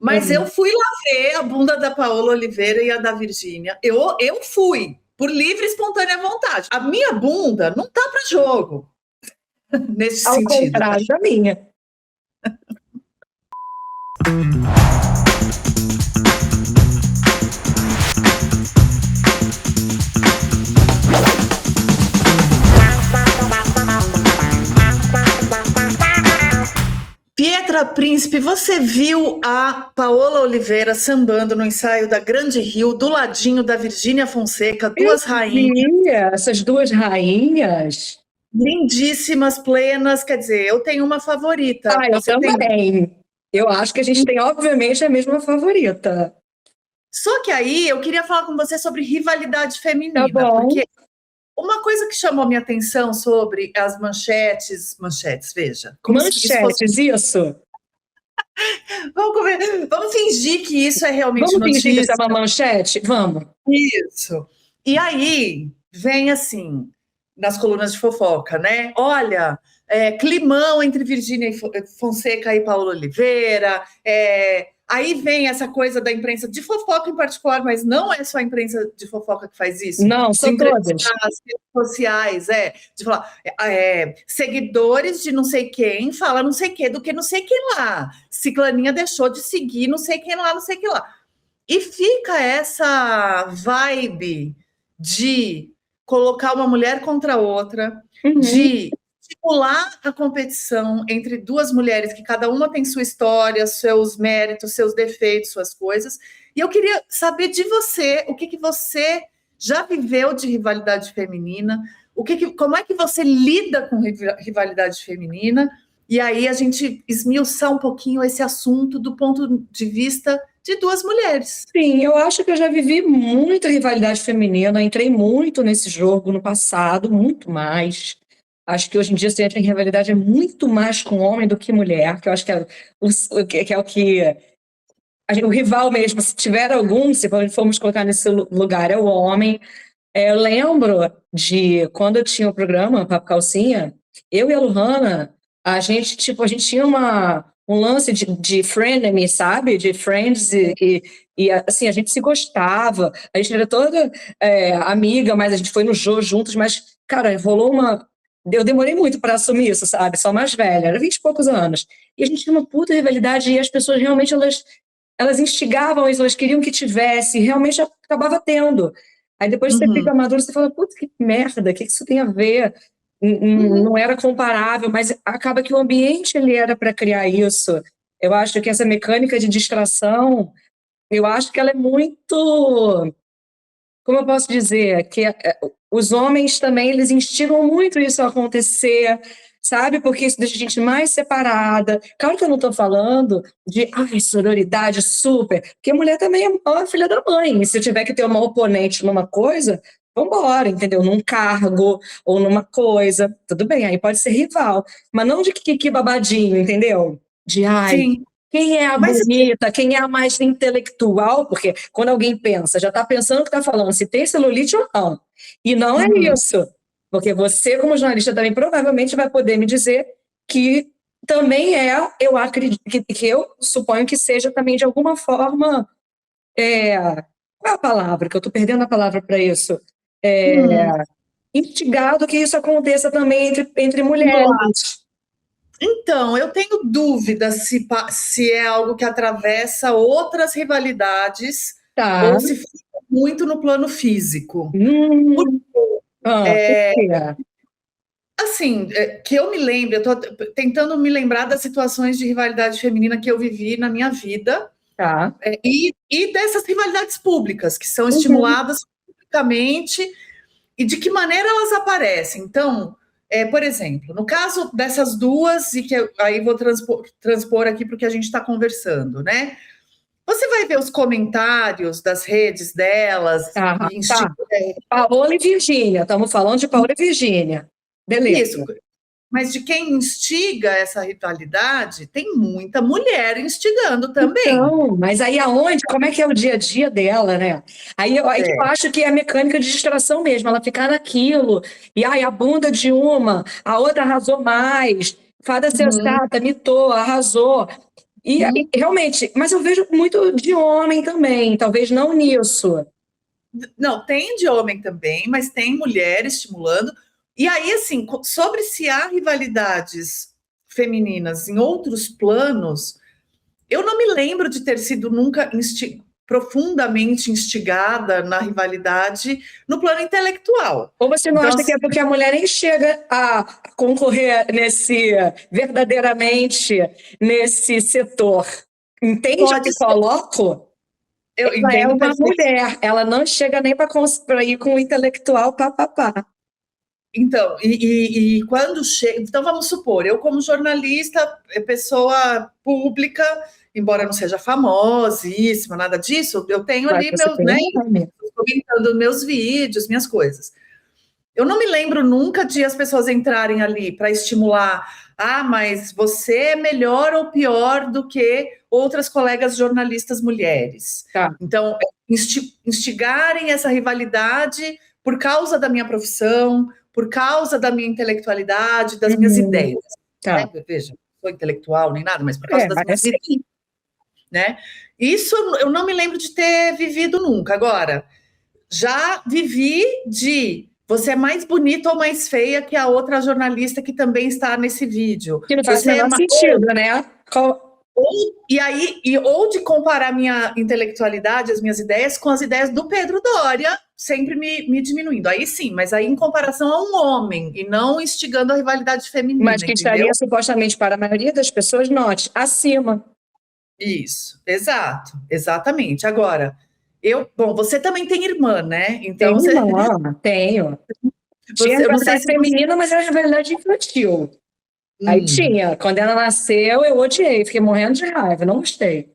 Mas eu fui lá ver a bunda da Paola Oliveira e a da Virgínia. Eu fui, por livre e espontânea vontade. A minha bunda não tá para jogo, nesse Ao sentido. contrário da minha. Pietra Príncipe, você viu a Paola Oliveira sambando no ensaio da Grande Rio, do ladinho da Virgínia Fonseca, duas rainhas. Essas duas rainhas. Lindíssimas, plenas, quer dizer, eu tenho uma favorita. Eu Você tem? também. Eu acho que a gente tem, obviamente, a mesma favorita. Só que aí eu queria falar com você sobre rivalidade feminina, Tá bom. porque uma coisa que chamou minha atenção sobre as manchetes, veja. Manchetes, isso. Vamos fingir que isso é realmente Vamos fingir que isso notícia. é uma manchete? Vamos. Isso. E aí vem assim, nas colunas de fofoca, né? Olha, climão entre Virgínia Fonseca e Paola Oliveira. Aí vem essa coisa da imprensa de fofoca em particular, mas não é só a imprensa de fofoca que faz isso. Não, são todas. As redes sociais, de falar, seguidores de não sei quem fala não sei que do que não sei quem lá. Ciclaninha deixou de seguir não sei quem lá, não sei quem lá. E fica essa vibe de colocar uma mulher contra outra, de estimular a competição entre duas mulheres que cada uma tem sua história, seus méritos, seus defeitos, suas coisas. E eu queria saber de você, o que você já viveu de rivalidade feminina, como é que você lida com rivalidade feminina, e aí a gente esmiuçar um pouquinho esse assunto do ponto de vista de duas mulheres. Sim, eu acho que eu já vivi muita rivalidade feminina, entrei muito nesse jogo no passado, muito mais. Acho que hoje em dia você entra em rivalidade muito mais com homem do que mulher, que eu acho que é o que o rival mesmo, se tiver algum, se formos colocar nesse lugar, é o homem. Eu lembro de quando eu tinha o programa Papo Calcinha, eu e a Lohana, a gente tinha um lance de frenemy, sabe? De friends e assim, a gente se gostava, a gente era toda amiga, mas a gente foi no Jô juntos, mas, cara, rolou eu demorei muito para assumir isso, sabe? Só mais velha, era 20 e poucos anos. E a gente tinha uma puta rivalidade e as pessoas realmente, elas instigavam isso, elas queriam que tivesse, realmente acabava tendo. Aí depois você fica maduro, você fala, putz, que merda, o que isso tem a ver? Não era comparável, mas acaba que o ambiente ele era para criar isso. Eu acho que essa mecânica de distração, eu acho que ela é muito, como eu posso dizer, que os homens também, eles instigam muito isso a acontecer, sabe? Porque isso deixa a gente mais separada. Claro que eu não estou falando de sororidade super, porque a mulher também é uma filha da mãe. E se eu tiver que ter uma oponente numa coisa, vambora, entendeu? Num cargo ou numa coisa, tudo bem, aí pode ser rival. Mas não de que babadinho, entendeu? De Sim. quem é a bonita, quem é a mais intelectual, porque quando alguém pensa, já está pensando que está falando se tem celulite ou não. E não é isso. Porque você, como jornalista, também provavelmente vai poder me dizer que também eu acredito, que eu suponho que seja também de alguma forma, qual é a palavra? Que eu estou perdendo a palavra para isso. Instigado que isso aconteça também entre mulheres. Então, eu tenho dúvida se é algo que atravessa outras rivalidades ou se fica muito no plano físico. Assim, que eu me lembro, eu estou tentando me lembrar das situações de rivalidade feminina que eu vivi na minha vida, e dessas rivalidades públicas, que são estimuladas publicamente, e de que maneira elas aparecem. Então, por exemplo, no caso dessas duas, e que aí vou transpor aqui para o que a gente está conversando, né? Você vai ver os comentários das redes delas. Paola e Virgínia, estamos falando de Paola e Virgínia. Beleza. Isso. Mas de quem instiga essa rivalidade, tem muita mulher instigando também. Então, mas aí aonde? Como é que é o dia a dia dela, né? Aí eu acho que é a mecânica de distração mesmo, ela ficar naquilo, e a bunda de uma, a outra arrasou mais, fada sensata, mitou, arrasou. E aí, realmente, mas eu vejo muito de homem também, talvez não nisso. Não, tem de homem também, mas tem mulher estimulando. E aí, assim, sobre se há rivalidades femininas em outros planos, eu não me lembro de ter sido nunca profundamente instigada na rivalidade no plano intelectual. Ou você não Então, acha que assim, é porque a mulher nem chega a concorrer verdadeiramente nesse setor? Entende o pode que ser, coloco? eu Ela é entendo uma perfeitamente. mulher, ela não chega nem para ir com o intelectual, papapá. Então, e quando chega. Então, vamos supor, eu, como jornalista, pessoa pública, embora não seja famosíssima, nada disso, eu tenho Mas ali você meus, tem né, um nome. comentando meus vídeos, minhas coisas. Eu não me lembro nunca de as pessoas entrarem ali para estimular. Ah, mas você é melhor ou pior do que outras colegas jornalistas mulheres. Tá. Então, instigarem essa rivalidade por causa da minha profissão, por causa da minha intelectualidade, das minhas ideias. Tá. Né? Veja, não sou intelectual nem nada, mas por causa das Mas é minhas ideias. Né? Isso eu não me lembro de ter vivido nunca. Agora, já vivi de você é mais bonita ou mais feia que a outra jornalista que também está nesse vídeo. que não faz o Você é menor sentido, né? e aí ou de comparar minha intelectualidade, as minhas ideias com as ideias do Pedro Doria, sempre me diminuindo. Aí sim, mas aí em comparação a um homem e não instigando a rivalidade Mas feminina, que entendeu? estaria supostamente para a maioria das pessoas, note, acima. Isso, exato, exatamente. Agora, bom, você também tem irmã, né? Então Tenho irmã, tenho. Tinha eu não sei rivalidade se você. feminina, mas era rivalidade infantil. Aí Hum. tinha. Quando ela nasceu, eu odiei, fiquei morrendo de raiva, não gostei.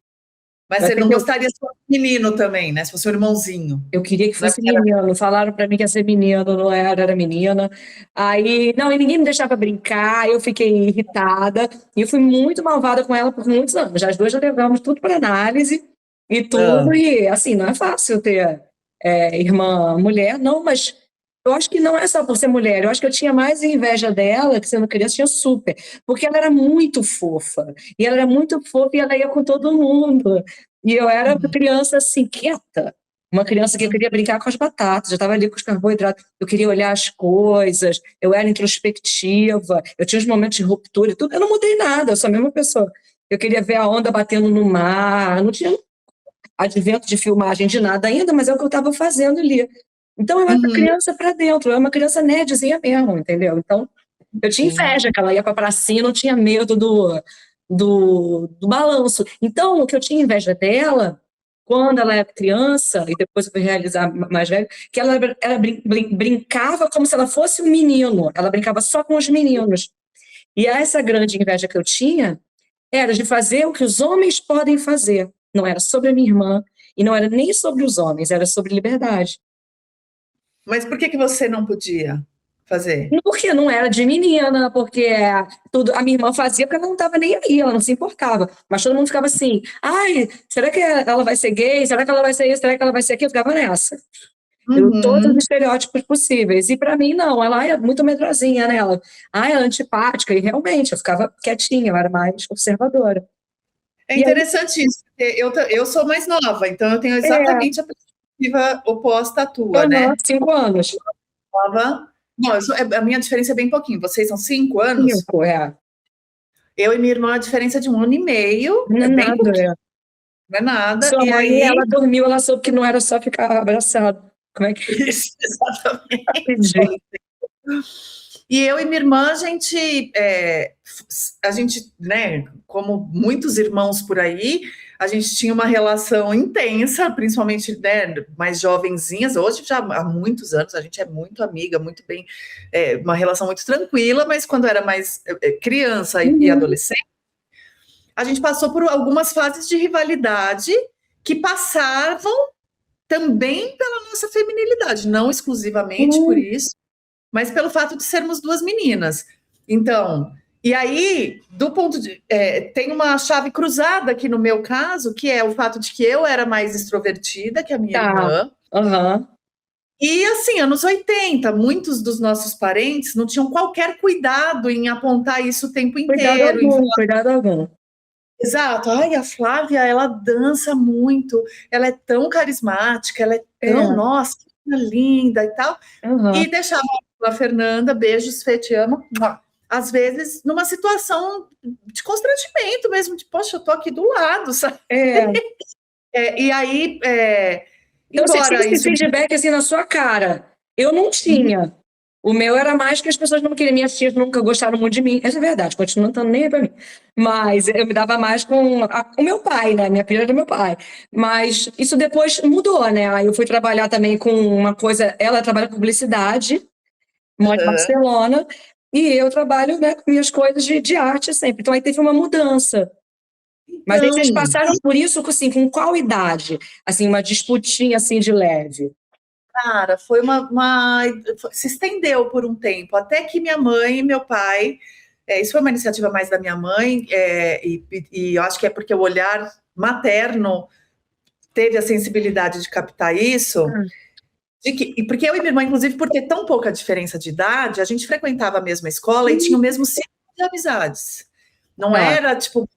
Mas Eu, você até não que eu, gostaria se fosse menino também, né? Se fosse um irmãozinho. eu queria que Não é fosse porque era. menino. Falaram pra mim que ia ser menino, não era, era menina. Aí, não, e ninguém me deixava brincar, eu fiquei irritada. E eu fui muito malvada com ela por muitos anos. As duas já levamos tudo para análise e tudo. Ah, E, assim, não é fácil ter irmã mulher, não, mas eu acho que não é só por ser mulher. Eu acho que eu tinha mais inveja dela, que sendo criança tinha super. Porque ela era muito fofa. E ela era muito fofa e ela ia com todo mundo. E eu era uma uhum, criança, assim, quieta. Uma criança que uhum, queria brincar com as batatas, já estava ali com os carboidratos, eu queria olhar as coisas, eu era introspectiva, eu tinha os momentos de ruptura e tudo, eu não mudei nada, eu sou a mesma pessoa. Eu queria ver a onda batendo no mar, não tinha advento de filmagem de nada ainda, mas é o que eu estava fazendo ali. Então eu era uma uhum, criança para dentro, eu era uma criança nerdzinha mesmo, entendeu? Então eu tinha sim. inveja que ela ia para a pracinha e não tinha medo do balanço. Então o que eu tinha inveja dela quando ela era criança, e depois eu fui realizar mais velho, que ela brincava como se ela fosse um menino, ela brincava só com os meninos. E essa grande inveja que eu tinha era de fazer o que os homens podem fazer. Não era sobre a minha irmã, e não era nem sobre os homens, era sobre liberdade. Mas por que você não podia fazer? Porque não era de menina, porque tudo a minha irmã fazia porque ela não estava nem aí, ela não se importava. Mas todo mundo ficava assim: ai, será que ela vai ser gay? Será que ela vai ser isso? Será que ela vai ser aquilo? Eu ficava nessa. Todos os Uhum. estereótipos possíveis. E para mim, não, ela é muito medrosinha, né? Ela é antipática, e realmente eu ficava quietinha, eu era mais conservadora. É E aí, interessante isso, porque eu sou mais nova, então eu tenho é, exatamente a perspectiva oposta à tua, aham, né? 5 anos. Nova. Não, a minha diferença é bem pouquinho. Vocês são 5 anos? 5, é. Eu e minha irmã, a diferença é de 1 ano e meio, Não é é bem nada, pouquinho, é. não é nada. Sua E mãe, aí, ela dormiu, ela soube que não era só ficar abraçado. Como é que isso, pedir? exatamente. E eu e minha irmã, a gente, né, como muitos irmãos por aí, a gente tinha uma relação intensa, principalmente, né, mais jovenzinhas. Hoje, já há muitos anos, a gente é muito amiga, muito bem, uma relação muito tranquila, mas quando era mais criança e Uhum. adolescente, a gente passou por algumas fases de rivalidade que passavam também pela nossa feminilidade, não exclusivamente por Uhum. isso, mas pelo fato de sermos duas meninas. Então, e aí, do ponto de. Tem uma chave cruzada aqui no meu caso, que é o fato de que eu era mais extrovertida que a minha Tá. irmã. Aham. E assim, anos 80, muitos dos nossos parentes não tinham qualquer cuidado em apontar isso o tempo Cuidado inteiro, em algum, falar cuidado algum. Exato. Ai, a Flávia, ela dança muito, ela é tão carismática, ela é tão, É, nossa, que menina linda e tal. aham, E deixava a Fernanda, beijos, Fê, te amo. Mua. Às vezes, numa situação de constrangimento mesmo, de, poxa, eu tô aqui do lado, sabe? é. E aí, Então você tinha embora esse isso. feedback assim na sua cara. Eu não tinha. O meu era mais que as pessoas não queriam. Minhas tias nunca gostaram muito de mim. Essa é verdade, continuam estando nem aí pra mim. Mas eu me dava mais com o meu pai, né? Minha filha era do meu pai. Mas isso depois mudou, né? Aí eu fui trabalhar também com uma coisa. Ela trabalha com publicidade, mora em Aham. Barcelona, e eu trabalho, né, com minhas coisas de arte sempre. Então aí teve uma mudança. Mas aí vocês Então, passaram por isso, assim, com qual idade? Assim, uma disputinha assim de leve. cara, foi se estendeu por um tempo, até que minha mãe e meu pai, isso foi uma iniciativa mais da minha mãe, e eu acho que é porque o olhar materno teve a sensibilidade de captar isso, e porque eu e minha irmã, inclusive, por ter tão pouca diferença de idade, a gente frequentava a mesma escola e tinha o mesmo círculo de amizades. Não Tá. era tipo.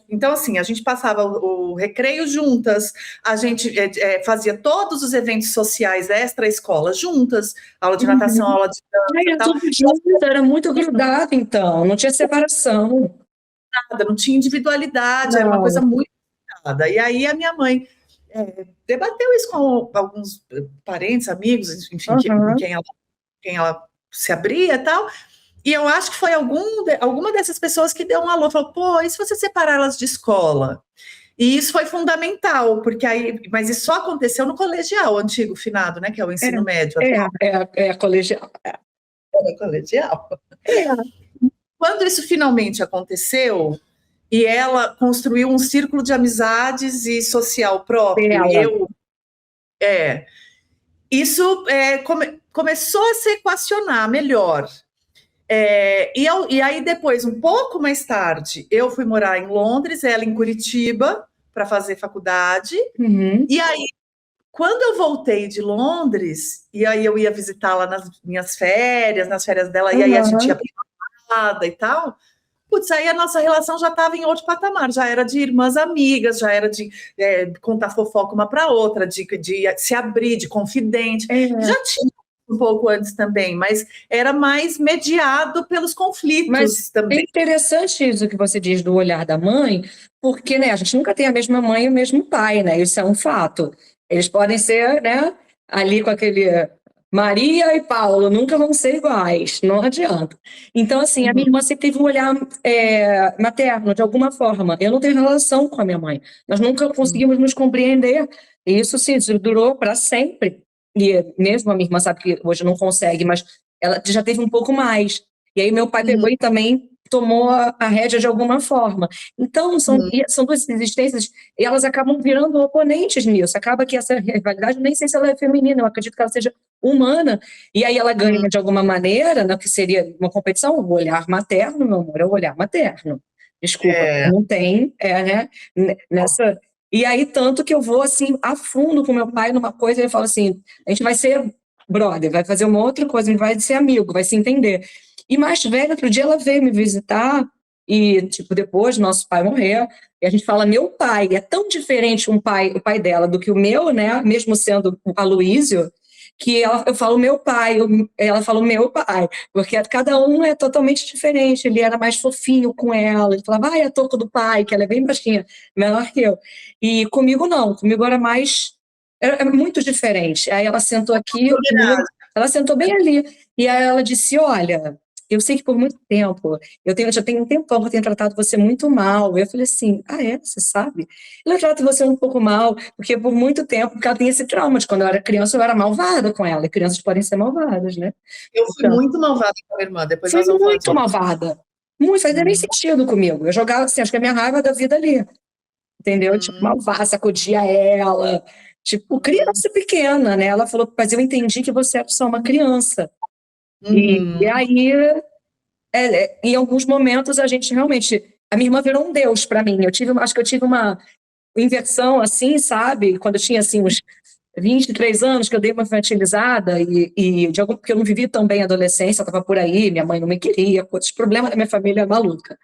Então, assim, a gente passava o recreio juntas, a gente fazia todos os eventos sociais extra-escola juntas, aula de natação, Uhum. aula de Ai, dança e era tal. tudo junto, era muito grudado, então, não tinha separação. Nada, não tinha individualidade, era uma coisa Não. muito nada. E aí a minha mãe debateu isso com alguns parentes, amigos, enfim, com Aham. quem ela se abria e tal. E eu acho que foi alguma dessas pessoas que deu um alô, falou, pô, e se você separar elas de escola? E isso foi fundamental, porque aí, mas isso só aconteceu no colegial, o antigo finado, né, que é o ensino médio, É colegial. era colegial. É, Quando isso finalmente aconteceu, e ela construiu um círculo de amizades e social próprio, dela. é, isso começou a se equacionar melhor. E aí depois, um pouco mais tarde, eu fui morar em Londres, ela em Curitiba, para fazer faculdade. Uhum. E aí, quando eu voltei de Londres, e aí eu ia visitá-la nas minhas férias, nas férias dela, e aí a gente ia Aham. pra e tal, putz, aí a nossa relação já estava em outro patamar, já era de irmãs amigas, já era de contar fofoca uma para outra, de se abrir, de confidente. É. Já tinha um pouco antes também, mas era mais mediado pelos Mas conflitos é também. interessante isso que você diz do olhar da mãe, porque, né, a gente nunca tem a mesma mãe e o mesmo pai, né? Isso é um fato. Eles podem ser, né, ali com aquele Maria e Paulo, nunca vão ser iguais, não adianta. Então, assim, a minha Uhum, irmã sempre teve um olhar materno, de alguma forma. Eu não tenho relação com a minha mãe. Nós nunca uhum, conseguimos nos compreender. E isso durou para sempre. E mesmo a minha irmã sabe que hoje não consegue, mas ela já teve um pouco mais. E aí meu pai uhum, pegou e também tomou a rédea de alguma forma. Então, uhum, são duas existências e elas acabam virando oponentes nisso. Acaba que essa rivalidade, nem sei se ela é feminina, eu acredito que ela seja humana, e aí ela ganha uhum. de alguma maneira, né, que seria uma competição, o olhar materno, meu amor, é o olhar materno. Desculpa, É, não tem, né, nessa... E aí, tanto que eu vou, assim, a fundo com meu pai numa coisa, ele fala assim, a gente vai ser brother, vai fazer uma outra coisa, a gente vai ser amigo, vai se entender. E mais velha, outro dia ela veio me visitar e, tipo, depois nosso pai morreu, e a gente fala meu pai, é tão diferente o pai dela do que o meu, né, mesmo sendo o Aloísio, que eu falo meu pai, ela fala o meu pai, porque cada um é totalmente diferente, ele era mais fofinho com ela, ele falava, ai, a touca do pai, que ela é bem baixinha, menor que eu, e comigo não, comigo era mais, é muito diferente, aí ela sentou aqui, ela sentou bem ali, e aí ela disse, olha, eu sei que por muito tempo, já tenho um tempão que eu tenho tratado você muito mal. Eu falei assim, ah, é? Você sabe? Eu trato você um pouco mal, porque por muito tempo, porque ela tem esse trauma de quando eu era criança, eu era malvada com ela, e crianças podem ser malvadas, né? eu fui Então, muito malvada com a minha irmã, depois fui nós vamos falar muito disso. malvada. Muito, fazia nem Uhum, sentido comigo. Eu jogava assim, acho que a minha raiva da vida ali, entendeu? Tipo, uhum, malvada, sacudia ela, tipo, uhum, criança pequena, né? Ela falou, mas eu entendi que você é só uma criança. E uhum, aí em alguns momentos a gente realmente. A minha irmã virou um deus para mim. Acho que eu tive uma inversão assim, sabe? Quando eu tinha assim uns 23 anos, que eu dei uma infantilizada porque eu não vivi tão bem a adolescência, eu estava por aí, minha mãe não me queria, com outros problemas da minha família maluca.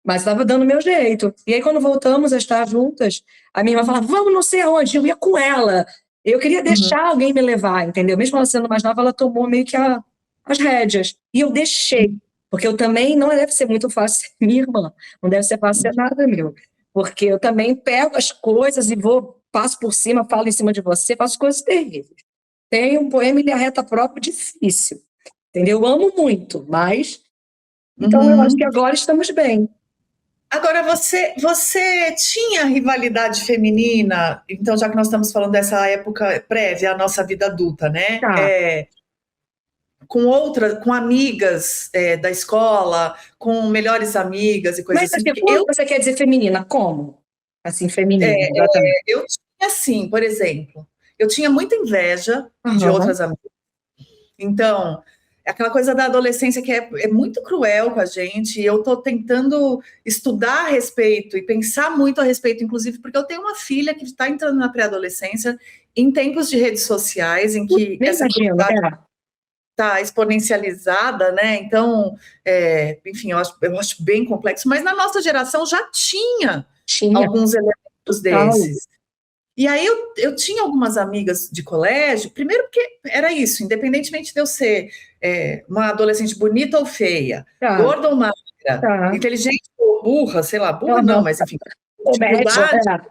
Mas estava dando o meu jeito. E aí, quando voltamos a estar juntas, a minha irmã falava, vamos não sei aonde, eu ia com ela. Eu queria Uhum, deixar alguém me levar, entendeu? Mesmo ela sendo mais nova, ela tomou meio que as rédeas. E eu deixei, porque eu também não deve ser muito fácil ser minha irmã, não deve ser fácil ser nada meu. Porque eu também pego as coisas e vou, passo por cima, falo em cima de você, faço coisas terríveis. Tem um poema e a reta própria difícil, entendeu? Eu amo muito, mas... Então, eu acho que uhum. agora estamos bem. Agora, você tinha rivalidade feminina? Então, já que nós estamos falando dessa época prévia à nossa vida adulta, né? Tá. Com amigas da escola, com melhores amigas e coisas Mas assim. assim, Porque quando você quer dizer feminina, como? Assim, feminina, é, exatamente. eu tinha assim, por exemplo, eu tinha muita inveja de Aham. outras amigas. Então, é aquela coisa da adolescência que é muito cruel com a gente, e eu estou tentando estudar a respeito e pensar muito a respeito, inclusive porque eu tenho uma filha que está entrando na pré-adolescência em tempos de redes sociais, em que Nem essa imagino, crueldade é. está exponencializada, né? Então, enfim, eu acho bem complexo, mas na nossa geração já tinha Tinha, alguns elementos total. desses. E aí eu tinha algumas amigas de colégio, primeiro porque era isso, independentemente de eu ser uma adolescente bonita ou feia, Tá, gorda ou magra, tá. inteligente ou burra, sei lá, burra não, Aham. mas enfim, O média, dificuldade, é.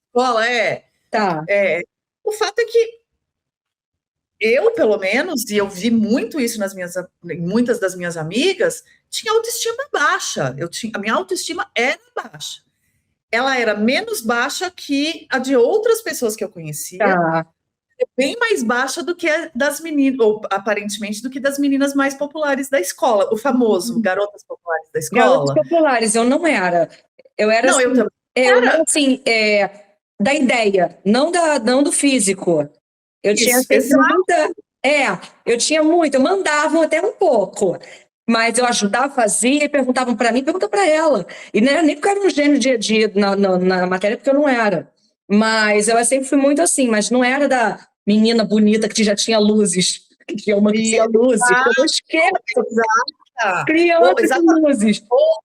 escola Tá. o fato é que eu, pelo menos, e eu vi muito isso em muitas das minhas amigas, tinha autoestima baixa. A minha autoestima era baixa. Ela era menos baixa que a de outras pessoas que eu conhecia, Tá. bem mais baixa do que a das meninas, ou aparentemente do que das meninas mais populares da escola, o famoso garotas populares da Garotos escola. populares, eu não era. Eu era Não, eu assim, também eu era era assim, da ideia, não do físico. Eu tinha isso, sempre exato. muita. Eu tinha muito, eu mandava até um pouco. Mas eu ajudava, fazia, e perguntavam para mim, pergunta para ela. E não era nem porque eu era um gênio na matéria, porque eu não era. Mas eu sempre fui muito assim, mas não era da menina bonita que já tinha luzes, que tinha uma que tinha luzes. Eu não esqueço, Exata. criança com luzes. Ou,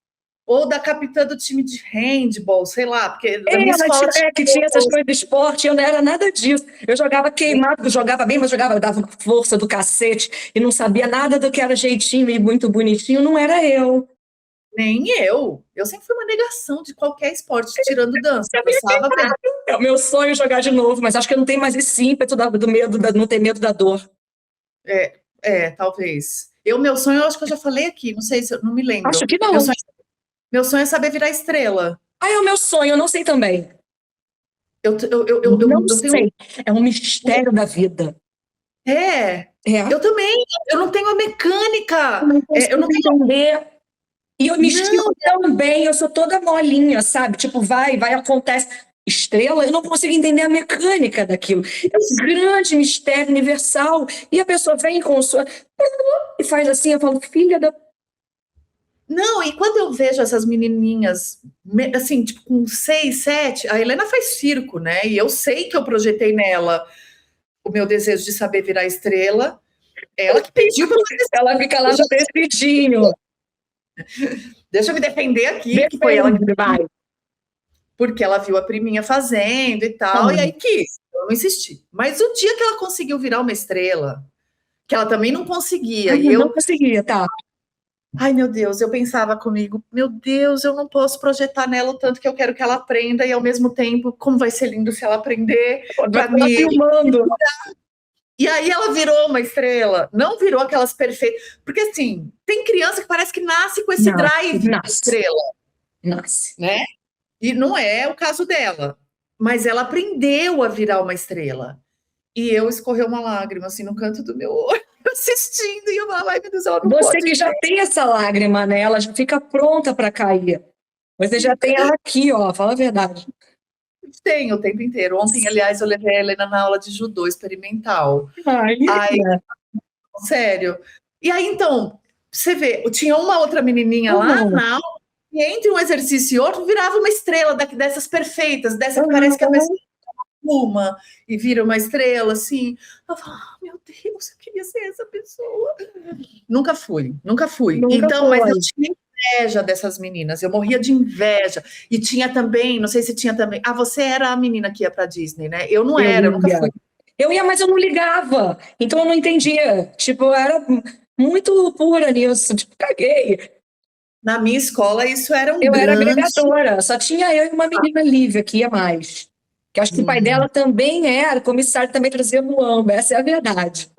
ou da capitã do time de handball, sei lá, porque na minha Ela escola tinha. que tinha essas coisas de esporte, eu não era nada disso. Eu jogava queimado, jogava bem, mas jogava, dava força do cacete e não sabia nada do que era jeitinho e muito bonitinho, não era eu. Nem eu. Eu sempre fui uma negação de qualquer esporte, tirando dança. Eu Sabia dançava bem. É o meu sonho jogar de novo, mas acho que eu não tenho mais esse ímpeto do medo, não ter medo da dor. Talvez. Meu sonho, eu acho que eu já falei aqui, não sei se eu não me Acho lembro. que Meu não. sonho, meu sonho é saber virar estrela. É o meu sonho, eu não sei também. Não Eu tenho. sei. É um mistério da vida. É, É. eu também. Eu não tenho a Eu mecânica. não Eu consigo não tenho. entender. E eu me estimo Não, tão bem, eu sou toda molinha, sabe? Tipo, vai, acontece. Estrela, eu não consigo entender a mecânica daquilo. É um grande mistério universal. E a pessoa vem com sua. E faz assim, eu falo, filha da. não, e quando eu vejo essas menininhas, assim, tipo, com 6, 7, a Helena faz circo, né? E eu sei que eu projetei nela o meu desejo de saber virar estrela. Ela que pediu para fazer Ela fica lá no circo. vestidinho. Deixa eu me defender aqui, que foi ela que Depende, vai. porque ela viu a priminha fazendo e tal, e aí quis. Eu não insisti. Mas o dia que ela conseguiu virar uma estrela, que ela também não conseguia, Ai, e eu não eu, conseguia, tá? ai meu Deus, eu pensava comigo, meu Deus, eu não posso projetar nela o tanto que eu quero que ela aprenda, e ao mesmo tempo, como vai ser lindo se ela aprender Vai para ficar me. filmando. E aí ela virou uma estrela, não virou aquelas perfeitas. Porque assim, tem criança que parece que nasce com esse Nasce, drive de nasce, estrela, nasce. né? E não é o caso dela. Mas ela aprendeu a virar uma estrela. E eu escorreu uma lágrima assim no canto do meu olho, assistindo, e eu falava, ai meu Deus, ela não Você pode que já ver. tem essa lágrima, né? Ela já fica pronta para cair. Você já tem ela aqui, ó. Fala a verdade. Tem o tempo inteiro. Ontem, aliás, eu levei a Helena na aula de judô experimental. Ai, Ai, sério. E aí, então, você vê, tinha uma outra menininha lá uhum, na aula, e entre um exercício e outro, virava uma estrela dessas perfeitas, dessa que parece que a pessoa uhum. fuma e vira uma estrela, assim. Eu falo, meu Deus, eu queria ser essa pessoa. Nunca fui, nunca fui. Nunca Então, mas eu foi. tinha inveja dessas meninas, eu morria de inveja. E tinha também, não sei se tinha também. Ah, você era a menina que ia para Disney, né? Eu não Eu era, eu nunca ia. fui. Eu ia, mas eu não ligava. Então eu não entendia. Tipo, eu era muito pura nisso. Tipo, caguei. Na minha escola, isso era um Eu era grande. agregadora. Só tinha eu e uma menina Lívia que ia mais. Que acho que o pai Hum, dela também era comissário, também trazia muamba. Essa é a verdade.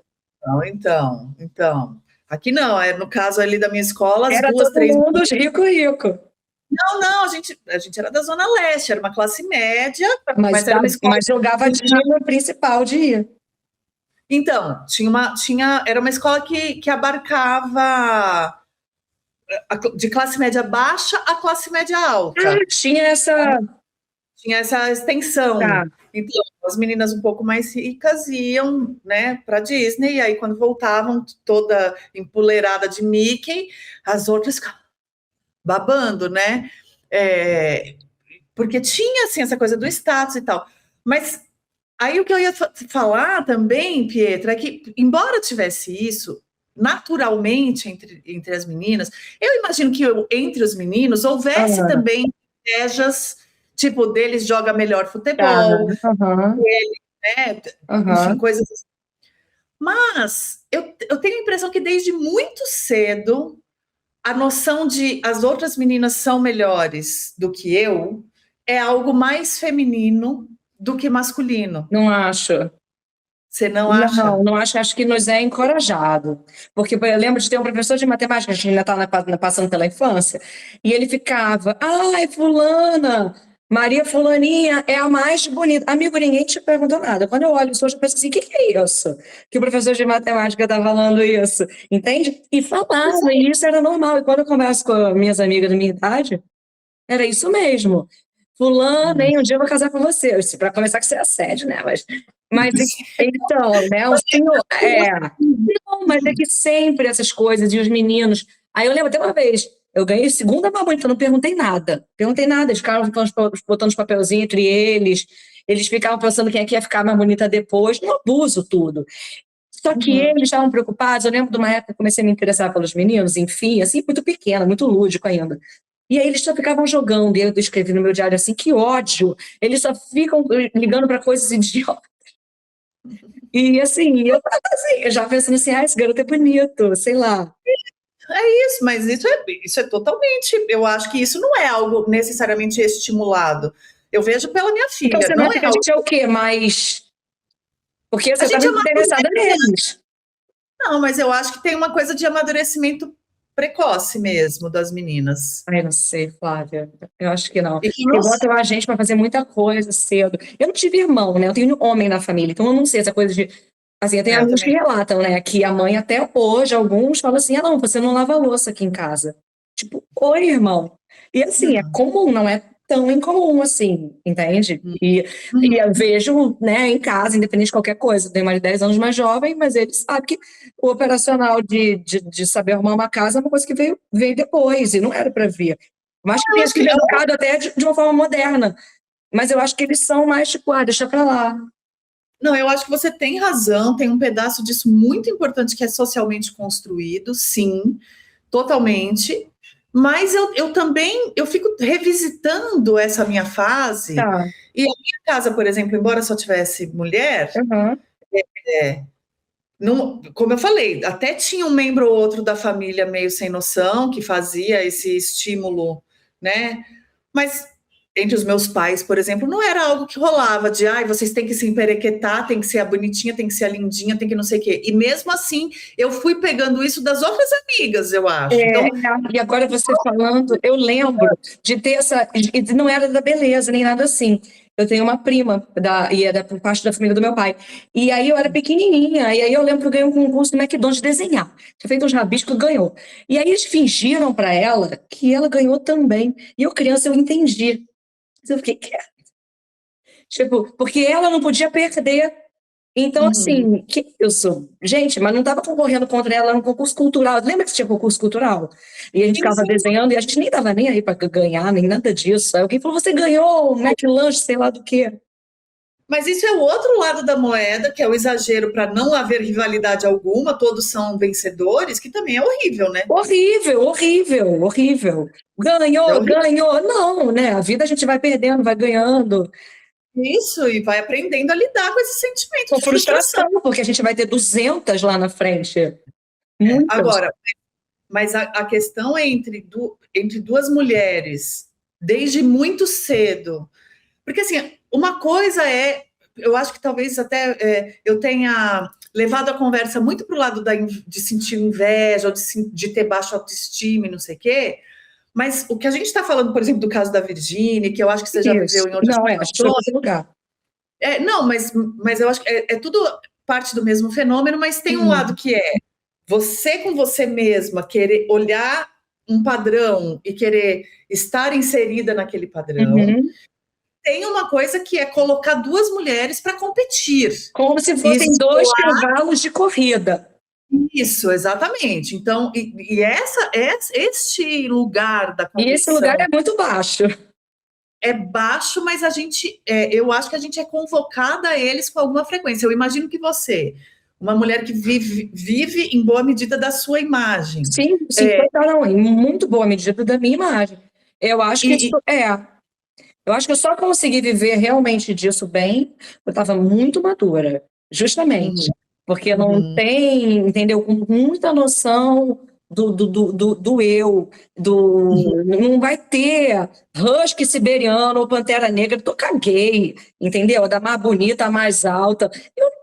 então. Aqui não, no caso ali da minha escola, as Era duas, todo três. mundo rico, rico. Não, a gente era da Zona Leste, era uma classe média, Mas, mas era uma escola. mas jogava time principal de ir. Então, era uma escola que abarcava de classe média baixa a classe média Ah, alta. tinha essa. Tinha essa extensão. Tá. Então, as meninas um pouco mais ricas iam, né, para Disney, e aí quando voltavam toda empoleirada de Mickey, as outras ficavam babando, né? É, porque tinha assim essa coisa do status e tal. Mas aí o que eu ia falar também, Pietra, é que embora tivesse isso naturalmente entre as meninas, eu imagino que entre os meninos houvesse Ah, também invejas, tipo, deles joga melhor tá. futebol, Aham, né? Enfim, aham. coisas assim. Mas eu tenho a impressão que desde muito cedo a noção de as outras meninas são melhores do que eu é algo mais feminino do que masculino. Não acho. Você não Não, acha? não acho, acho que nos é encorajado. Porque eu lembro de ter um professor de matemática, a gente ainda está passando pela infância, e ele ficava, ai, fulana, Maria Fulaninha é a mais bonita. Amigo, ninguém te perguntou nada. Quando eu olho isso hoje, eu penso assim, o que que é isso? Que o professor de matemática está falando isso, entende? E falava, e isso era normal. E quando eu converso com minhas amigas da minha idade, era isso mesmo. Fulano, Hum. hein, um dia eu vou casar com você. Para começar que você é assédio, né? Mas então, né? O senhor, não, mas é que sempre essas coisas e os meninos. Aí eu lembro até uma vez, eu ganhei segunda mamãe, então eu não perguntei nada. Perguntei nada, eles ficavam botando os papelzinhos entre eles, eles ficavam pensando quem é que ia ficar mais bonita depois. Um abuso tudo. Só que Uhum. eles estavam preocupados. Eu lembro de uma época que eu comecei a me interessar pelos meninos, enfim, assim, muito pequena, muito lúdico ainda. E aí eles só ficavam jogando, e eu escrevi no meu diário assim, que ódio! Eles só ficam ligando para coisas idiotas. E assim, eu tava assim, eu já pensando assim, ah, esse garoto é bonito, sei lá. É isso, mas isso é totalmente. Eu acho que isso não é algo necessariamente estimulado. Eu vejo pela minha Então filha, você não acha é que a algo. gente é o quê? Mas. Porque A você estava gente interessada neles. não, mas eu acho que tem uma coisa de amadurecimento precoce mesmo das meninas. Ai, não sei, Flávia. Eu acho que não. E que Porque não. botam a gente para fazer muita coisa cedo. Eu não tive irmão, né? Eu tenho homem na família, então eu não sei essa coisa de. Assim, eu tenho Eu amigos que também. relatam, né? Que a mãe, até hoje, alguns falam assim: ah, não, você não lava a louça aqui em casa. Tipo, oi, irmão. E assim, é Não. comum, não é tão incomum assim, entende? E eu vejo, né, em casa, independente de qualquer coisa. Eu tenho mais de 10 anos mais jovem, mas ele sabe que o operacional de saber arrumar uma casa é uma coisa que veio depois, e não era para vir. Mas que Eu tenha acho que sido educado até de uma forma moderna. Mas eu acho que eles são mais tipo, ah, deixa pra lá. não, eu acho que você tem razão, tem um pedaço disso muito importante que é socialmente construído, sim, totalmente. Mas eu também eu fico revisitando essa minha fase. Tá. E a minha casa, por exemplo, embora só tivesse mulher, Uhum. como eu falei, até tinha um membro ou outro da família meio sem noção que fazia esse estímulo, né? Mas entre os meus pais, por exemplo, não era algo que rolava de, ai, vocês têm que se emperequetar, tem que ser a bonitinha, tem que ser a lindinha, tem que não sei o quê. E mesmo assim, eu fui pegando isso das outras amigas, eu acho. É, Então, e agora você falando, eu lembro de ter essa. E não era da beleza, nem nada assim. Eu tenho uma prima, e é da por parte da família do meu pai. E aí eu era pequenininha, e aí eu lembro que eu ganhei um concurso do McDonald's de desenhar. Tinha feito uns rabiscos, ganhou. E aí eles fingiram para ela que ela ganhou também. E eu, criança, eu entendi. Mas eu fiquei, "Quê?" Tipo, porque ela não podia perder. Então, uhum. assim, que eu sou. Gente, mas não estava concorrendo contra ela no concurso cultural. Lembra que tinha concurso cultural? E a gente Sim, ficava sim. desenhando e a gente nem estava nem aí para ganhar, nem nada disso. Aí alguém falou: você ganhou um McLanche, sei lá do quê. Mas isso é o outro lado da moeda, que é o exagero para não haver rivalidade alguma, todos são vencedores, que também é horrível, né? Horrível, horrível, horrível. É Ganhou, horrível ganhou. Não, né? A vida a gente vai perdendo, vai ganhando. isso, e vai aprendendo a lidar com esse sentimento Com de frustração. frustração, porque a gente vai ter 200 lá na frente. Muitas. Agora, mas a questão é entre duas mulheres, desde muito cedo. Porque, assim, uma coisa é, eu acho que talvez até eu tenha levado a conversa muito para o lado de sentir inveja, ou de ter baixa autoestima e não sei o quê, mas o que a gente está falando, por exemplo, do caso da Virgínia, que eu acho que você já Isso. viveu em outras Não, acho que foi situações, outro lugar. não, mas eu acho que é tudo parte do mesmo fenômeno, mas tem um lado que é você com você mesma querer olhar um padrão e querer estar inserida naquele padrão. Uhum. Tem uma coisa que é colocar duas mulheres para competir. Como se fossem dois cavalos de corrida. Isso, exatamente. Então, este lugar da competição. E esse lugar é muito baixo. É baixo, mas eu acho que a gente é convocada a eles com alguma frequência. Eu imagino que você, uma mulher que vive em boa medida da sua imagem. Sim, não, em muito boa medida da minha imagem. Eu acho que eu acho que eu só consegui viver realmente disso bem, eu estava muito madura, justamente. Porque não tem, entendeu? Com muita noção do eu, não vai ter husky siberiano ou pantera negra, eu caguei, entendeu? Da mais bonita, a mais alta,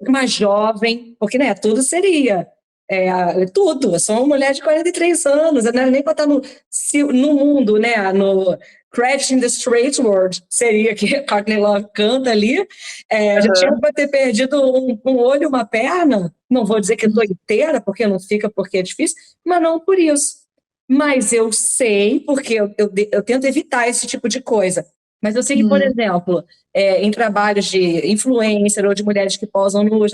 mais jovem, porque, né, tudo seria. Tudo, eu sou uma mulher de 43 anos, eu não era nem para estar no mundo, né, no Crash in the Straight World, seria que a Courtney Love canta ali, já tinha para ter perdido um olho, uma perna, não vou dizer que estou inteira, porque não fica, porque é difícil, mas não por isso. Mas eu sei, porque eu tento evitar esse tipo de coisa. Mas eu sei que, por exemplo, em trabalhos de influencer ou de mulheres que posam nuas,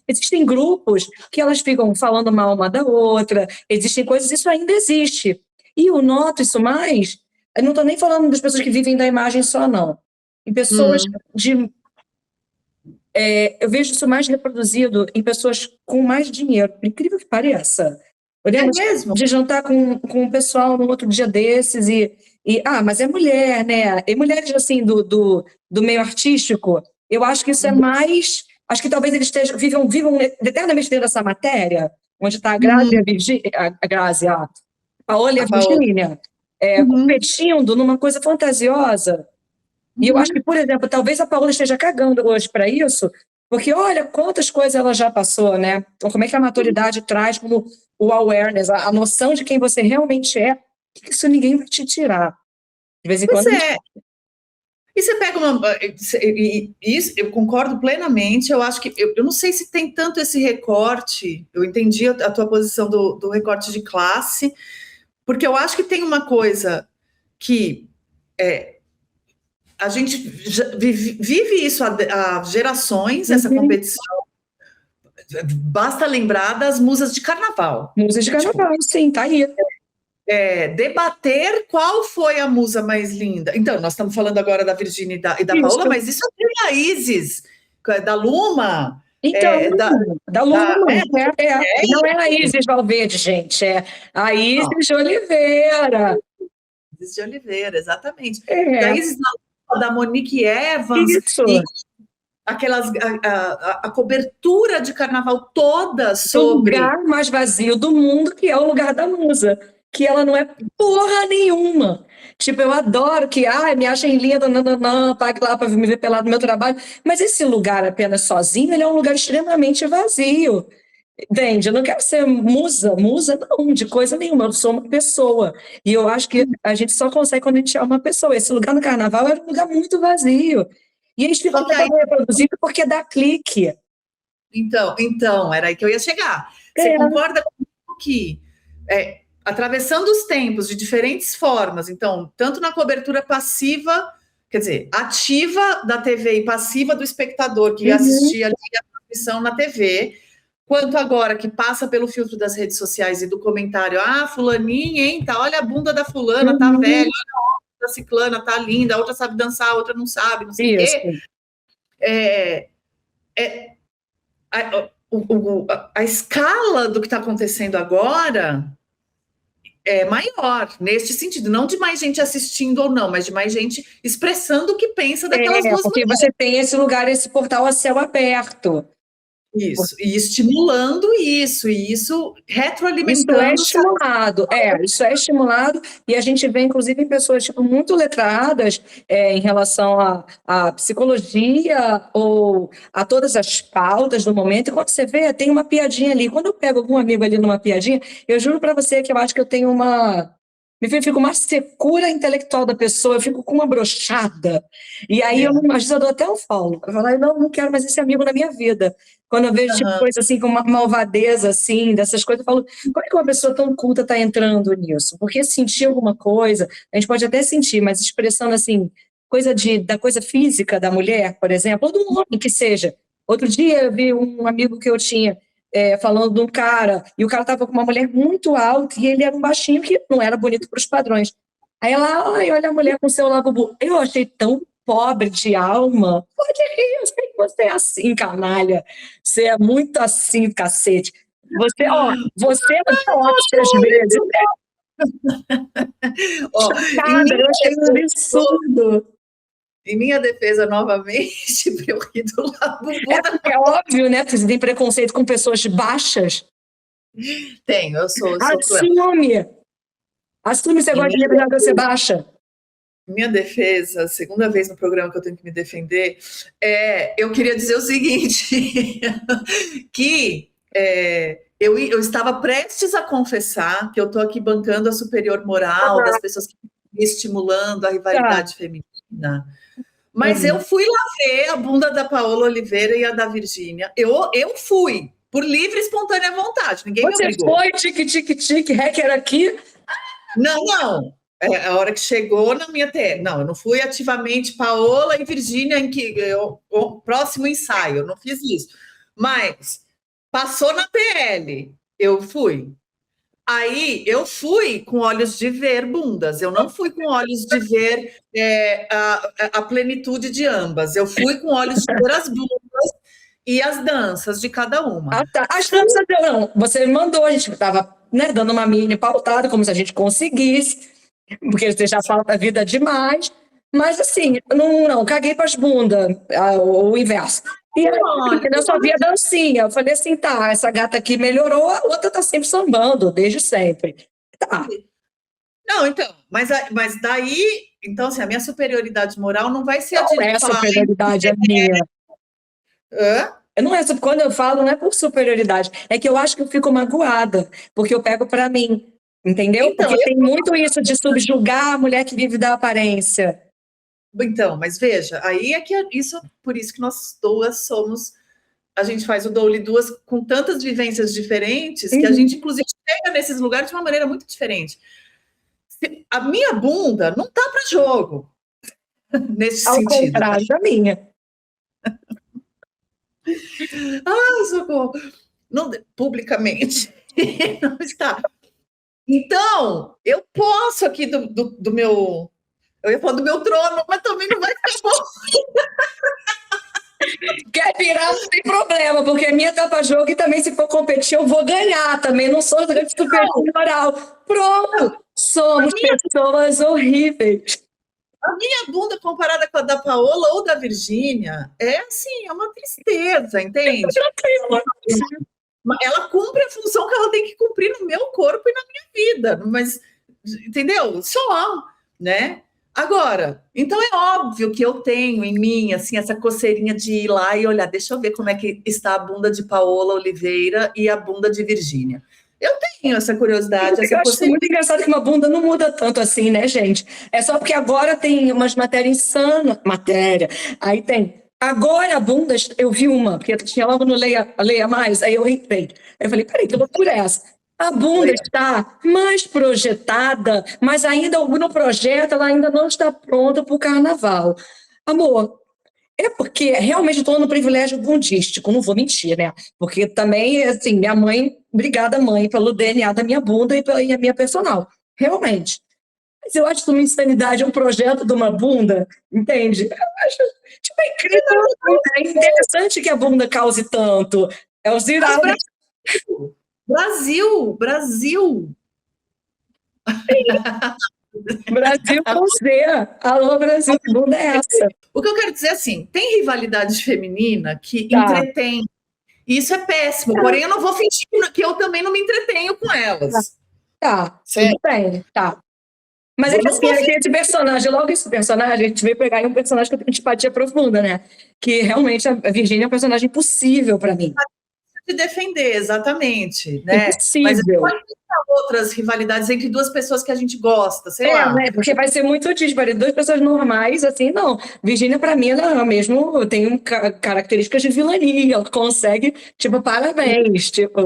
existem grupos que elas ficam falando mal uma da outra, existem coisas, isso ainda existe. E eu noto isso mais, eu não estou nem falando das pessoas que vivem da imagem só, não. Em pessoas eu vejo isso mais reproduzido em pessoas com mais dinheiro, por incrível que pareça. Eu lembro de jantar com o pessoal num outro dia desses mas é mulher, né? E mulheres assim do meio artístico, eu acho que isso é mais. Acho que talvez eles vivam eternamente dentro dessa matéria, onde está a Grazi e a Grazi, a Paola e a Virgínia, competindo numa coisa fantasiosa. E eu acho que, por exemplo, talvez a Paola esteja cagando hoje para isso, porque olha quantas coisas ela já passou, né? Então, como é que a maturidade traz como o awareness, a noção de quem você realmente é, que isso ninguém vai te tirar. De vez em quando. E você pega isso, eu concordo plenamente. Eu acho que eu não sei se tem tanto esse recorte. Eu entendi a tua posição do recorte de classe, porque eu acho que tem uma coisa que a gente vive isso há gerações, essa competição. Basta lembrar das musas de carnaval. Musas de carnaval, sim, tá aí. Debater qual foi a musa mais linda. Então, nós estamos falando agora da Virgínia e da Paola, mas isso é da Isis, da Luma. Então, da Luma. Não é a Isis Valverde, gente, é a Isis de Oliveira. Isis de Oliveira, exatamente. Da Isis da Monique Evans. Isso. E a cobertura de carnaval toda sobre... O lugar mais vazio do mundo, que é o lugar da musa, que ela não é porra nenhuma. Tipo, eu adoro que, me achem linda, pague lá para me ver pelado no meu trabalho, mas esse lugar apenas sozinho, ele é um lugar extremamente vazio. Entende? Eu não quero ser musa não, de coisa nenhuma, eu sou uma pessoa. E eu acho que a gente só consegue quando a gente é uma pessoa. Esse lugar no carnaval era um lugar muito vazio. E eles ficam reproduzindo porque dá clique. Então, era aí que eu ia chegar. Você concorda comigo que, atravessando os tempos de diferentes formas, então, tanto na cobertura passiva, quer dizer, ativa da TV e passiva do espectador que assistia ali a transmissão na TV, quanto agora que passa pelo filtro das redes sociais e do comentário, fulaninha, hein, olha a bunda da fulana, tá velha, olha a outra da ciclana, tá linda, a outra sabe dançar, a outra não sabe, não sei o quê. é, é, a escala do que está acontecendo agora é maior, neste sentido, não de mais gente assistindo ou não, mas de mais gente expressando o que pensa daquelas duas Porque mulheres. você tem esse lugar, esse portal a céu aberto. Isso, e estimulando isso, e isso retroalimentando. Isso é estimulado, e a gente vê, inclusive, em pessoas tipo, muito letradas em relação à psicologia ou a todas as pautas do momento, e quando você vê, tem uma piadinha ali. Quando eu pego algum amigo ali numa piadinha, eu juro para você que eu acho que eu tenho fico uma secura intelectual da pessoa, eu fico com uma brochada. E aí, às vezes, eu dou até um follow. Eu falo, não quero mais esse amigo na minha vida. Quando eu vejo tipo, coisa assim, com uma malvadeza, assim, dessas coisas, eu falo, como é que uma pessoa tão culta está entrando nisso? Porque sentir alguma coisa, a gente pode até sentir, mas expressando, assim, da coisa física da mulher, por exemplo, ou do homem que seja. Outro dia eu vi um amigo que eu tinha falando de um cara, e o cara estava com uma mulher muito alta, e ele era um baixinho que não era bonito para os padrões. Aí ela, olha a mulher com seu lavabo. Eu achei tão pobre de alma. Pode rir, eu sei que você é assim, canalha. Você é muito assim, cacete. Você não pode às vezes. Eu achei um absurdo. Em minha defesa, novamente, eu ri do Labubu. É óbvio, né? Você tem preconceito com pessoas baixas? Tenho, eu sou Assume você gosta de lembrar que você baixa. Minha defesa, segunda vez no programa que eu tenho que me defender, eu queria dizer o seguinte, que eu estava prestes a confessar que eu estou aqui bancando a superior moral das pessoas que estão estimulando a rivalidade feminina. Mas eu fui lá ver a bunda da Paola Oliveira e a da Virgínia. Eu fui, por livre e espontânea vontade. Ninguém me obrigou. Você foi, tique-tique-tique, hacker aqui? Não. A hora que chegou na minha Não, eu não fui ativamente Paola e Virgínia o próximo ensaio. Eu não fiz isso. Mas passou na PL. Eu fui. Aí eu fui com olhos de ver bundas, eu não fui com olhos de ver a plenitude de ambas, eu fui com olhos de ver as bundas e as danças de cada uma. Ah, tá. As danças não, você me mandou, a gente estava dando uma mini pautada, como se a gente conseguisse, porque você já fala da vida demais, mas assim, não caguei para as bundas, o inverso. E eu só vi a dancinha. Eu falei assim, tá, essa gata aqui melhorou, a outra tá sempre sambando, desde sempre. Tá. Não, então, mas daí, então, assim, a minha superioridade moral não vai ser não é superioridade a minha. Não é, quando eu falo, não é por superioridade, é que eu acho que eu fico magoada, porque eu pego para mim, entendeu? Então, porque tem muito isso de subjugar a mulher que vive da aparência. Então, mas veja, aí é que por isso que nós duas a gente faz o Doule duas com tantas vivências diferentes, que a gente, inclusive, chega nesses lugares de uma maneira muito diferente. A minha bunda não tá para jogo, nesse sentido. Ao contrário da minha. Socorro. Não, publicamente, não está. Então, eu posso aqui do meu... Eu ia falar do meu trono, mas também não vai ficar bom. Quer virar, não tem problema, porque a minha tapa-jogo e também, se for competir, eu vou ganhar. Também não sou grande super moral. Pronto! Somos pessoas horríveis. A minha bunda, comparada com a da Paola ou da Virgínia, é assim, é uma tristeza, entende? Ela cumpre a função que ela tem que cumprir no meu corpo e na minha vida, mas, entendeu? Só, né? Agora, então é óbvio que eu tenho em mim, assim, essa coceirinha de ir lá e olhar, deixa eu ver como é que está a bunda de Paola Oliveira e a bunda de Virgínia. Eu tenho essa curiosidade, essa acho muito engraçado que uma bunda não muda tanto assim, né, gente? É só porque agora tem umas matérias insanas. Aí tem. Agora a bunda, eu vi uma, porque tinha logo no Leia Mais, aí eu entrei. Aí eu falei, peraí, que loucura é essa? A bunda está mais projetada, mas ainda no projeto ela ainda não está pronta para o carnaval. Amor, é porque realmente estou no privilégio bundístico, não vou mentir, né? Porque também, assim, minha mãe, obrigada mãe pelo DNA da minha bunda e a minha personal, realmente. Mas eu acho que uma insanidade, um projeto de uma bunda, entende? Eu acho, É incrível, é interessante que a bunda cause tanto. É os virados. Brasil. Brasil com Z. Alô, Brasil, que bunda é essa? O que eu quero dizer assim, tem rivalidade feminina que Tá. entretém. Isso é péssimo, porém eu não vou fingir que eu também não me entretenho com elas. Tá, Certo. tudo bem, tá. Mas é que assim, esse personagem, logo esse personagem, a gente veio pegar aí um personagem que eu tenho antipatia profunda, né? Que realmente a Virgínia é um personagem impossível pra mim. Se defender, exatamente, né? Impossível. Mas pode pensar outras rivalidades entre duas pessoas que a gente gosta, sei lá. Né? Porque vai ser muito disparo. Duas pessoas normais, assim, não. Virgínia, pra mim, ela mesmo tem características de vilania. Ela consegue, tipo, parabéns, tipo.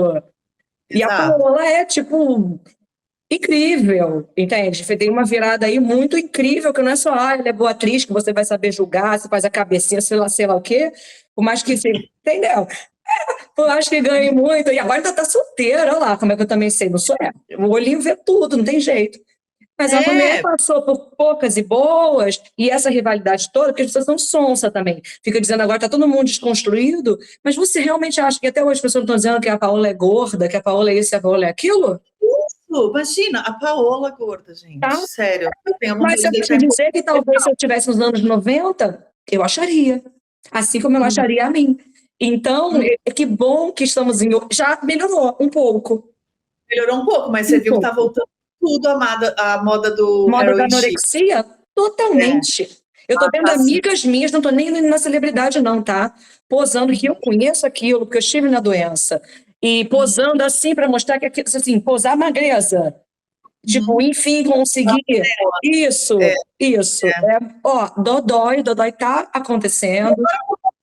E a Exato. Paola é, tipo, incrível, entende? Tem uma virada aí muito incrível, que não é só, ela é boa atriz, que você vai saber julgar, você faz a cabecinha, sei lá o quê. Por mais que, entendeu? Por mais que ganhe muito. E agora tá solteira, olha lá, como é que eu também sei, não sou eu. O olhinho vê tudo, não tem jeito. Mas ela também passou por poucas e boas, e essa rivalidade toda, porque as pessoas são sonsa também. Fica dizendo agora tá todo mundo desconstruído, mas você realmente acha que até hoje as pessoas estão dizendo que a Paola é gorda, que a Paola é isso, que a Paola é aquilo? Isso, imagina, a Paola gorda, gente, Tá. sério. Mas se eu te dizer que talvez se eu estivesse nos anos 90, eu acharia. Assim como eu acharia a mim. Então, que bom que estamos em... Já melhorou um pouco. Melhorou um pouco, mas você viu que tá voltando tudo a moda do moda da heroin chic. anorexia? Totalmente. Eu tô vendo amigas minhas, não tô nem na celebridade não, tá? Posando que eu conheço aquilo, porque eu estive na doença. E posando assim para mostrar que assim, posar magreza. Tipo, enfim, conseguir. Isso. Ó, Dodói tá acontecendo.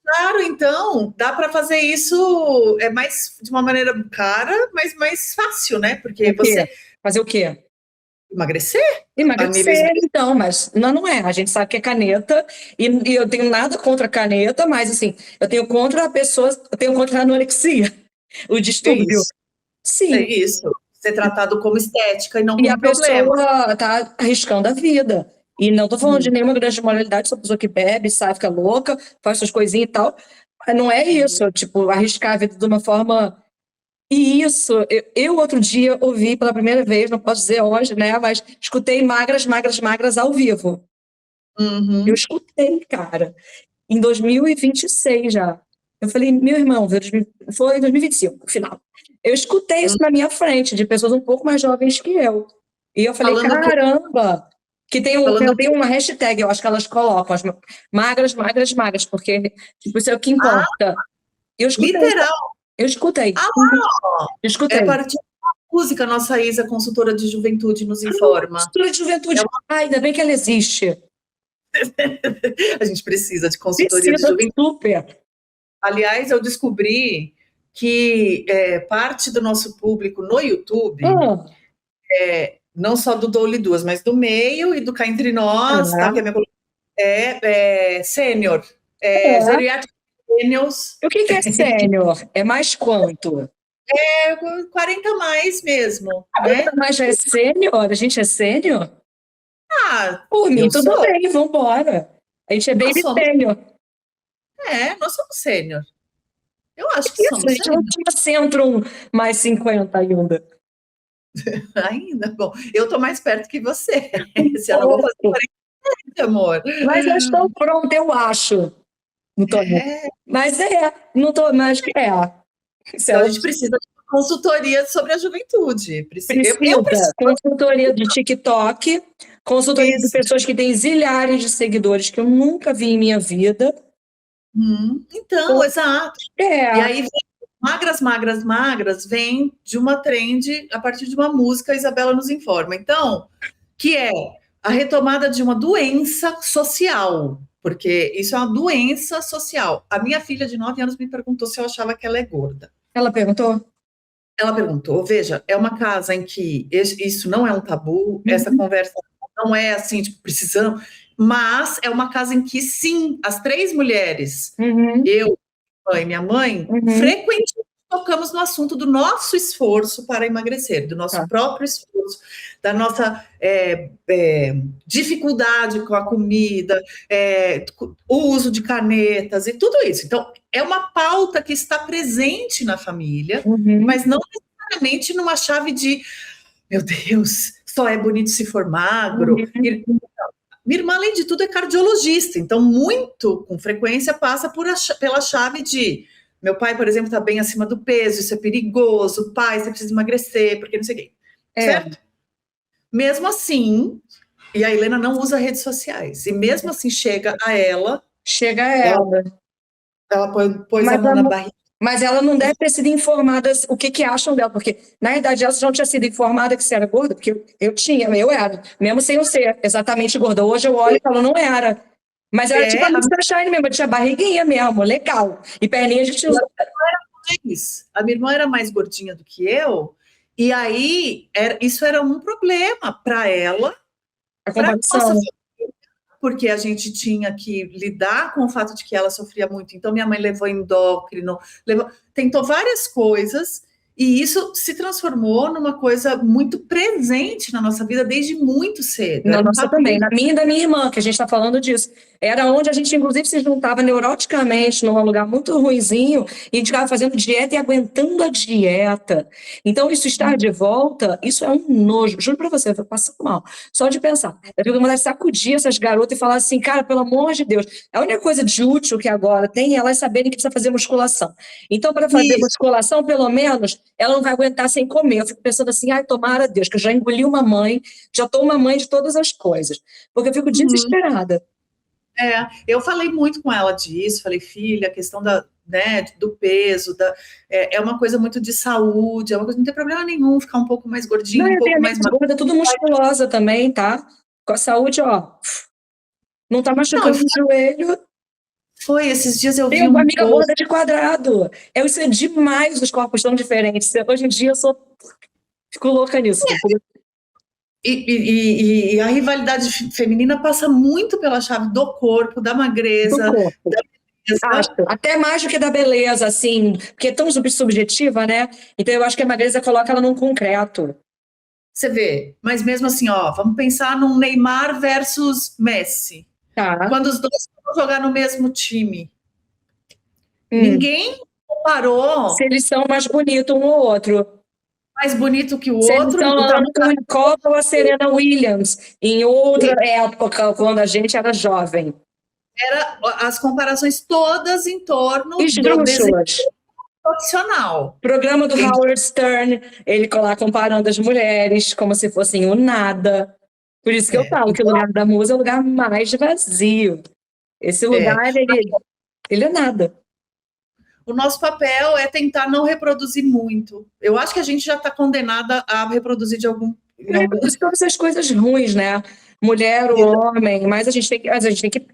Claro, então, dá para fazer isso mais de uma maneira cara, mas mais fácil, né? Porque você fazer o quê? Emagrecer, então, mas não é. A gente sabe que é caneta, e eu tenho nada contra a caneta, mas assim, eu tenho contra eu tenho contra a anorexia, o distúrbio. Sim. É isso. Ser tratado como estética e não como problema. E a pessoa tá arriscando a vida. E não tô falando de nenhuma grande moralidade, sou pessoa que bebe, sai, fica louca, faz suas coisinhas e tal. Mas não é isso, tipo, arriscar a vida de uma forma... E isso, eu outro dia ouvi pela primeira vez, não posso dizer hoje, né? Mas escutei magras ao vivo. Eu escutei, cara, em 2026 já. Eu falei, meu irmão, foi em 2025, no final. Eu escutei isso na minha frente, de pessoas um pouco mais jovens que eu. E eu falei, caramba! Que tem uma hashtag, eu acho que elas colocam, as magras, porque tipo, isso é o que importa. Eu escutei. Literal. Eu escutei. Eu escutei. É a partir da música, a nossa Isa, consultora de juventude, nos informa. Consultora de juventude. Ainda bem que ela existe. A gente precisa de consultoria de juventude. Super. Aliás, eu descobri que parte do nosso público no YouTube, não só do Dou-lhe Duas, mas do meio e do Cá Entre Nós, tá, que é sênior, geriátrico seniors. O que é sênior? É mais quanto? 40 mais mesmo. 40 mais já é sênior? A gente é sênior? Por mim, tudo bem, vamos embora. A gente é baby sênior. Nós somos sênior. Eu acho que somos. A gente não tinha centro mais 50 ainda. Ainda? Bom, eu tô mais perto que você. Se eu não vou fazer 40, amor. Mas eu estou pronta, eu acho. Não tô, mas não tô, mas Então a gente precisa de consultoria sobre a juventude. Precisa. Consultoria de TikTok, consultoria de pessoas que têm zilhares de seguidores que eu nunca vi em minha vida. Então, exato. E aí, magras, vem de uma trend a partir de uma música, a Isabela nos informa. Então, que é a retomada de uma doença social, porque isso é uma doença social. A minha filha de 9 anos me perguntou se eu achava que ela é gorda. Ela perguntou? Ela perguntou, veja, é uma casa em que isso não é um tabu, essa conversa não é assim, tipo, precisamos, mas é uma casa em que, sim, as 3 mulheres, eu, minha mãe, frequentemente tocamos no assunto do nosso esforço para emagrecer, do nosso próprio esforço, da nossa dificuldade com a comida, o uso de canetas e tudo isso. Então, é uma pauta que está presente na família, mas não necessariamente numa chave de, meu Deus, só é bonito se for magro. Minha irmã, além de tudo, é cardiologista, então muito, com frequência, passa pela chave de meu pai, por exemplo, está bem acima do peso, isso é perigoso, pai, você precisa emagrecer, porque não sei o quê. Certo? Mesmo assim, e a Helena não usa redes sociais, e mesmo assim chega a ela. Ela pôs a mão na barriga. Mas ela não deve ter sido informada o que acham dela, porque, na verdade, ela já não tinha sido informada que você era gorda, porque eu era, mesmo sem eu ser exatamente gorda. Hoje eu olho e falo, não era. Mas era tipo a Mr. Shine mesmo, tinha barriguinha mesmo, legal. E perninha a gente usa. A minha irmã era mais gordinha do que eu, e aí isso era um problema para ela, para nossa, porque a gente tinha que lidar com o fato de que ela sofria muito. Então, minha mãe levou endócrino, tentou várias coisas, e isso se transformou numa coisa muito presente na nossa vida desde muito cedo. Na nossa também, na minha e da minha irmã, que a gente está falando disso. Era onde a gente, inclusive, se juntava neuroticamente num lugar muito ruinzinho e a gente ficava fazendo dieta e aguentando a dieta. Então, isso estar de volta, isso é um nojo. Juro para você, eu tô passando mal. Só de pensar. Eu fico vontade de sacudir essas garotas e falar assim, cara, pelo amor de Deus, a única coisa de útil que agora tem é elas saberem que precisa fazer musculação. Então, para fazer musculação, pelo menos, ela não vai aguentar sem comer. Eu fico pensando assim, ai, tomara Deus, que eu já engoli uma mãe, já tô uma mãe de todas as coisas. Porque eu fico desesperada. Eu falei muito com ela disso, falei, filha, a questão do peso, é uma coisa muito de saúde, é uma coisa, não tem problema nenhum ficar um pouco mais gordinho, um pouco mais gorda, tudo musculosa também, tá? Com a saúde, ó, não tá machucando o joelho. Foi, esses dias eu vi uma amiga gorda de quadrado. Isso é demais, os corpos tão diferentes. Hoje em dia eu fico louca nisso. E a rivalidade feminina passa muito pela chave do corpo, da magreza, da beleza. Até mais do que da beleza, assim, porque é tão subjetiva, né? Então eu acho que a magreza coloca ela num concreto. Você vê, mas mesmo assim, vamos pensar num Neymar versus Messi. Quando os dois vão jogar no mesmo time, ninguém comparou. Se eles são mais bonitos um ou outro. Mais bonito que o Se outro. Então, a Anthony Cobb ou a Serena Williams, em outra época, quando a gente era jovem. Era as comparações todas em torno do desempenho profissional. Programa do Howard Stern, ele lá comparando as mulheres como se fossem o nada. Por isso que eu falo que o lugar da musa é o lugar mais vazio. Esse lugar, ele é nada. O nosso papel é tentar não reproduzir muito. Eu acho que a gente já está condenada a reproduzir de algum... Todas essas coisas ruins, né? Mulher ou homem, mas a gente tem que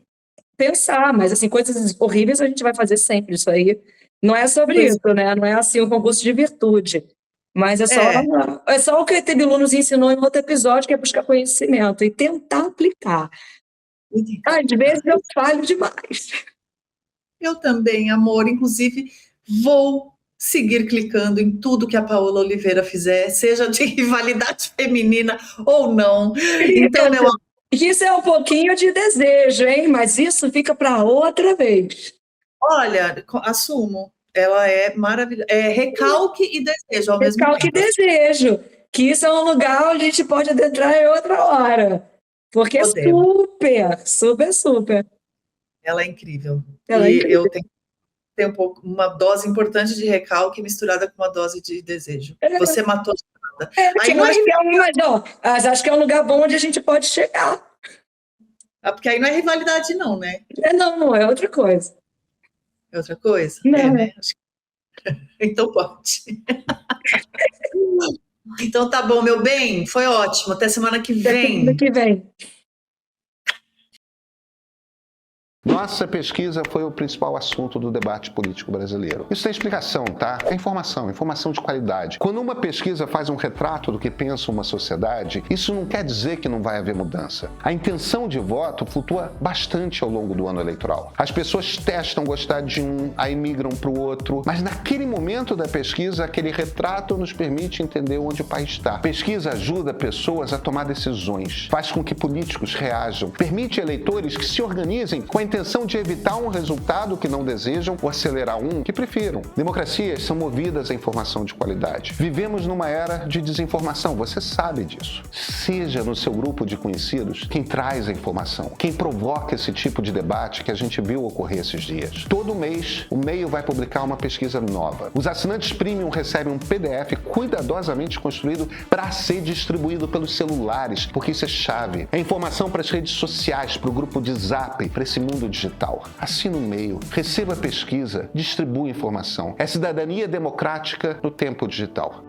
pensar, mas assim, coisas horríveis a gente vai fazer sempre, isso aí. Não é sobre isso, né? Não é assim um concurso de virtude. Mas é só o que a ET Bilu nos ensinou em outro episódio, que é buscar conhecimento e tentar aplicar. Às vezes eu falho demais. Eu também, amor. Inclusive, vou seguir clicando em tudo que a Paola Oliveira fizer, seja de rivalidade feminina ou não. Então, meu amor. Isso é um pouquinho de desejo, hein? Mas isso fica para outra vez. Olha, assumo. Ela é maravilhosa. É recalque e desejo ao mesmo tempo. Recalque e desejo. Que isso é um lugar onde a gente pode adentrar em outra hora. Porque é super. Ela é incrível. Eu tenho uma dose importante de recalque misturada com uma dose de desejo. Você matou nada. Mas acho que é um lugar bom onde a gente pode chegar. Porque aí não é rivalidade, não, né? Não, é outra coisa. É outra coisa? Não. Né? Então pode. Então tá bom, meu bem. Foi ótimo. Até semana que vem. Até semana que vem. Nossa pesquisa foi o principal assunto do debate político brasileiro. Isso tem explicação, tá? É informação de qualidade. Quando uma pesquisa faz um retrato do que pensa uma sociedade, isso não quer dizer que não vai haver mudança. A intenção de voto flutua bastante ao longo do ano eleitoral. As pessoas testam gostar de um, aí migram para o outro, mas naquele momento da pesquisa, aquele retrato nos permite entender onde o país está. A pesquisa ajuda pessoas a tomar decisões, faz com que políticos reajam, permite eleitores que se organizem com a intenção de evitar um resultado que não desejam ou acelerar um que prefiram. Democracias são movidas à informação de qualidade. Vivemos numa era de desinformação, você sabe disso. Seja no seu grupo de conhecidos quem traz a informação, quem provoca esse tipo de debate que a gente viu ocorrer esses dias. Todo mês, o Meio vai publicar uma pesquisa nova. Os assinantes Premium recebem um PDF cuidadosamente construído para ser distribuído pelos celulares, porque isso é chave. É informação para as redes sociais, para o grupo de Zap, para esse mundo digital. Assina o Meio, receba a pesquisa, distribua informação. É cidadania democrática no tempo digital.